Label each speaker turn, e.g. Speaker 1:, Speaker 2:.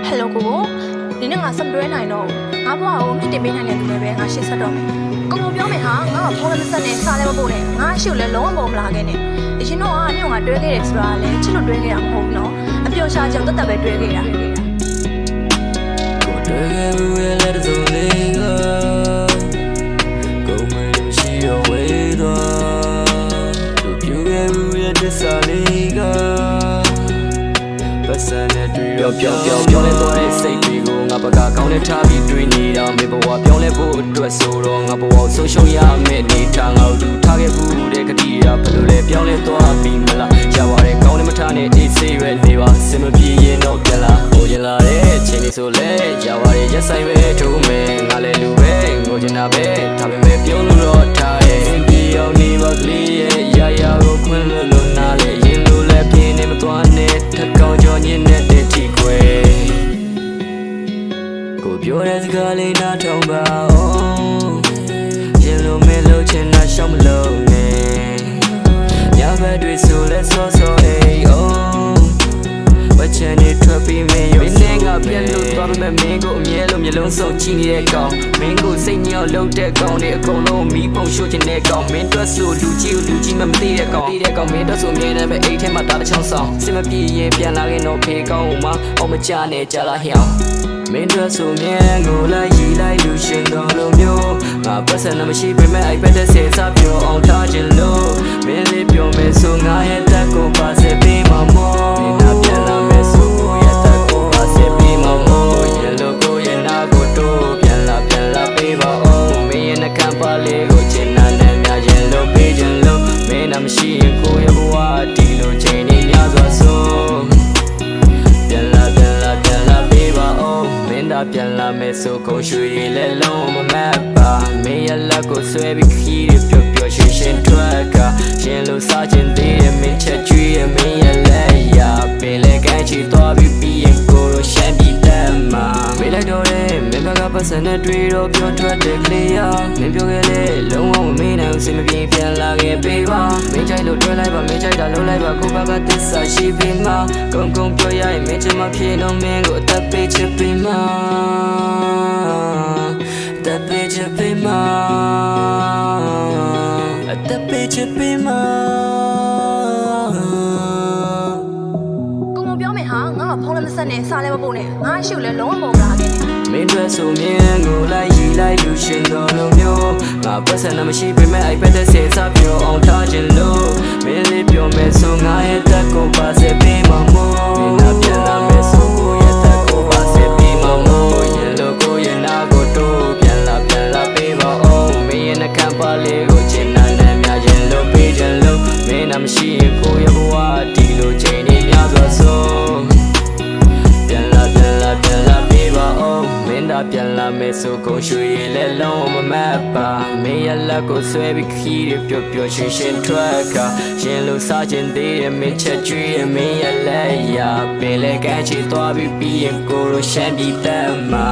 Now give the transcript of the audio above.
Speaker 1: Hello ကိုဒီနေ့ငါစံတွဲနိုင်တော့ငါဘွားကိုမြင့်တင်ပေးနိုင်တဲ့သူတွေပဲငါရှေ့ဆက်တော့မယ်ကိုပြောမယ်ဟာငါကဖုန်းလည်းမဆက်နဲ့စားလည်းမပို့နဲ့ငါအရှိကိုလည်းလုံးဝပုံမလာခဲ့နဲ့အရင်တော့ကငါတွဲခဲ့တယ်ဆိုတာလည်းချစ်လို့တွဲခဲ့တာမဟုတ်ဘူးနော်အပျော်ရှာကြောင့်တက်တက်ပဲတွဲခဲ့တာ
Speaker 2: ကိုတွဲခဲ့ဘူးရဲ့လက်စုံလေးကကိုမင်းရှိရောဝေးတော့ကိုပြူခဲ့ဘူးရဲ့တစ္ဆာလေးကပတ်စံနဲ့တွေ့ရောပြောလဲတော့တဲ့စိတ်တွေကိုငါဘကကောင်းနဲ့ထားပြီးတွေးနေတာမေဘဝပြောလဲဖို့အတွက်ဆိုတော့ငါဘဝဆုံးရှုံးရမယ့်အနေထားငါတို့ထားခဲ့ဘူးတဲ့ကတိရဘယ်လိုလဲပြောလဲသွားပြီးမလားရပါတယ်ကောင်းနဲ့မထားနဲ့အေးဆေးရွယ်နေပါစင်မပြေရင်တော့ပြန်လာဟိုကျလာတဲ့ချိန်လေးဆိုလဲရပါတယ်ရက်ဆိုင်ပဲထုံးမယ်ငါလည်းလူပဲငိုချင်တာပဲဒါပေမဲ့ပြုံးလို့တော့ထားရဲ့ပြေအောင်နေပါကလေးရဲ့ရာကိုခွင့်လို့နားလေရင်လို့လည်းပြင်းနေမသွားနဲ့ထက်ကောင်းကြောညင်းတဲ့တီခွေကိုပြောတဲ့စကားလေးနားထောင်ပါအောင်ရင်လို့မဲလို့ချင်တာရှောက်မလို့နဲ့ညဘက်တွေဆိုလဲစောအေးအောင်ဝချန်နေထွက်ပြီးမင်းရုံစင်းကပြက်လို့သွားပေမဲ့မင်းကိုအမြဲလို့မျိုးလုံးစုံကြည့်နေတဲ့ကောင်မင်းကိုစိတ်ညစ်လို့တဲ့ကောင်တွေအကုန်လုံးမီးပုံရှို့ချင်တဲ့ကောင်မင်းတို့ဆိုလူကြီးမသိတဲ့ကောင်မင်းတို့ဆိုမြဲတယ်ပဲအိတ်ထဲမှာတားတစ်ချောင်းဆောင်စင်မပြေရင်ပြန်လာခင်တော့ဖေးကောင်းမှအောင်မချနဲ့ကြလာဟျောင်းမင်းတို့ဆိုမြဲကိုလိုက်ရီလိုက်လူရှင်တော်လိုမျိုးငါပတ်စံမရှိပေမဲ့အိုက်ပတ်တဲ့စေစားပြောအောင်ထားခြင်းလို့မင်းလေးပြောမယ်ဆိုငါရဲ့တက်ကိုပါစေပေးမှာမို့မင်းတို့ပြန်လာမယ်ဆိုကိုရဲ့တက်ကိုပါစေပေးမှာမို့ရင်လို့ကိုရဲ့နာကိုတို့ပြန်လာပေးပါအောင်မင်းရဲ့နှကမ်းပါလေးကိုချင်နာနဲ့များရင်လို့ပေးခြင်းလို့မင်းနာမရှိရင်ကိုရဲ့ဘဝဒီလိုချိန်နေများစွာဆိုပြန်လာပေးပါအောင်မင်းသားပြန်လာမယ်ဆိုကိုရွှေတွေလည်းလုံးမမတ်ပါမင်းရဲ့လက်ကိုဆွဲပြီးခီးတွေပျော်ရွှင်ထွက်ကရှင်လို့စားခြင်းသေးတယ်မင်းချက်ကျွေးရမင်းရဲ့လက်ရပင်လေကန်းချီသွားပြီးရင်ကိုလိုရှမ်းပြည်တက်မှာမေးလိုက်တော့လေမင်းဘက်ကပတ်စံနဲ့တွေ့တော့ပြောထွက်တဲ့ကလေးရမင်းပြောခဲ့လေလုံးဝမမေးနိုင်ဘူးစင်မပြေပြန်လာခဲ့ပေးပါမင်းကြိုက်လို့တွဲလိုက်ပါမင်းကြိုက်တာလုံးလိုက်ပါကိုဘက်ကသစ္စာရှိပြီးမှကုန်းပြောရရင်မင်းချင်မဖြစ်တော့မင်းကိုအသက်ပေးချစ်ပြီးမှအသက်ပေးချစ်ပြီးမှအသက်ပေးချစ်ပြီးမှ
Speaker 1: ကိုပြောမယ်ဟာငါကဖုန်းလည်းမဆက်နဲ့စားလည်းမပို့နဲ့ငါအရှိကိုလည်းလုံးဝပုံမလာခဲ့နဲ့
Speaker 2: မင်းတို့ဆိုမြင်ကိုလိုက်ရီလိုက်လူရှင်တော်လိုမျိုးငါပတ်စံမရှိပေမဲ့အိုက်ပတ်တဲ့စေစားပြောအောင်ထားခြင်းလို့မင်းလေးပြောမယ်ဆိုငါရဲ့တက်ကိုပါစေပေးမှာမို့မင်းတို့ပြန်လာမယ်ဆိုကိုရဲ့တက်ကိုပါစေပေးမှာမို့ရင်လို့ကိုရဲ့နာကိုတို့ပြန်လာပေးပါအောင်မင်းရဲ့နှကမ်းပါလေးကိုချင်နာနဲ့များရင်လို့ပေးခြင်းလို့မင်းနာမရှိရင်ကိုရဲ့ဘဝဒီလိုချိန်နေများစွာဆိုပြန်လာပေးပါအောင်မင်းသားပြန်လာမယ်ဆိုကိုရွှေရည်လည်းလုံးမမတ်ပါမင်းရဲ့လက်ကိုဆွဲပြီးခီးတွေပျော်ရွှင်ထွက်ကရှင်လို့စားခြင်းသေးတယ်မင်းချက်ကျွေးရမင်းရဲ့လက်ရပင်လေကန်းချီသွားပြီးရင်ကိုလိုရှမ်းပြည်တက်မှာ